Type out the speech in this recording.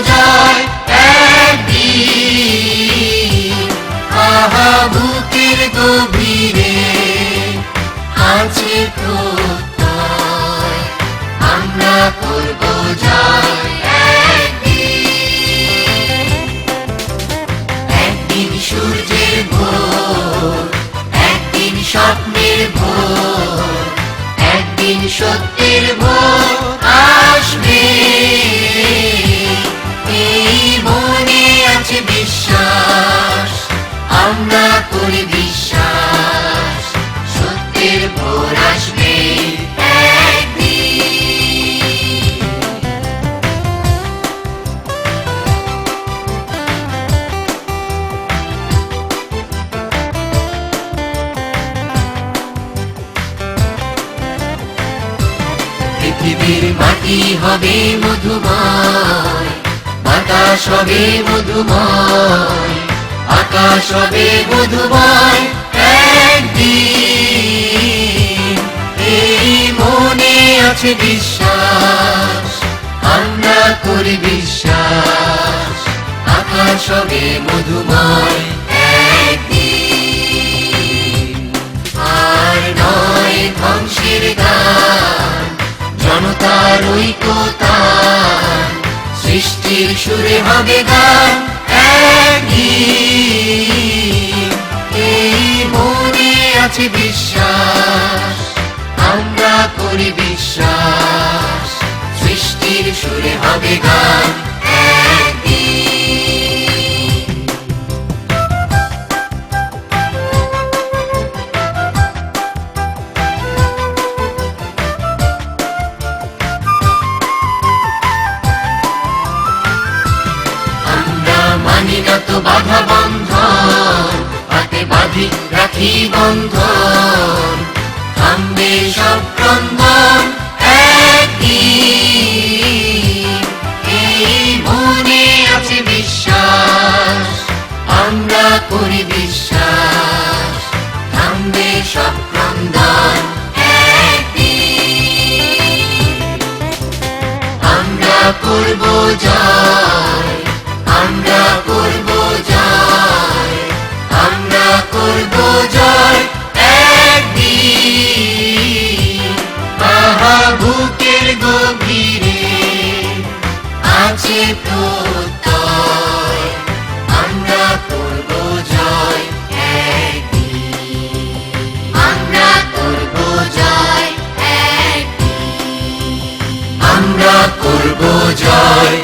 জয় একদিন। আহা বুকের গভীরে আছে প্রত্যয়, আমরা করব জয় একদিন সূর্যের ভোর, একদিন স্বপ্নের ভোর, একদিন সত্যের ভোর আসবে। এই মনে আছে বিশ্বাস, আমরা করি বিশ্বাস, সত্যের ভোর আসবে একদিন। পৃথিবীর মাটি হবে মধুময়, বাতাস হবে মধুময়, আকাশ হবে মধুময় একদিন। এই মনে আছে বিশ্বাস, আমরা করি বিশ্বাস, আকাশ হবে মধুময় একদিন। আর নয় ধ্বংসের গান, জনতার ঐক্যতান, সৃষ্টির সুরে হবে গান একদিন। এই মনে আছে বিশ্বাস, আমরা করি বিশ্বাস, সৃষ্টির সুরে হবে গান একদিন। আমরা মানি না তো বাধা বন্ধন, হাতে বাঁধি রাখি বন্ধন, থামবে সব ক্রন্দন একদিন। এই মনে আছে বিশ্বাস, আমরা করি বিশ্বাস, থামবে সব ক্রন্দন একদিন। আমরা করব জয়, আমরা করব জয়, আমরা করব জয় একদিন। আহা বুকের গভীরে আছে প্রত্যয়, আমরা করব জয় একদিন। আমরা করব জয় একদিন। আমরা করব জয়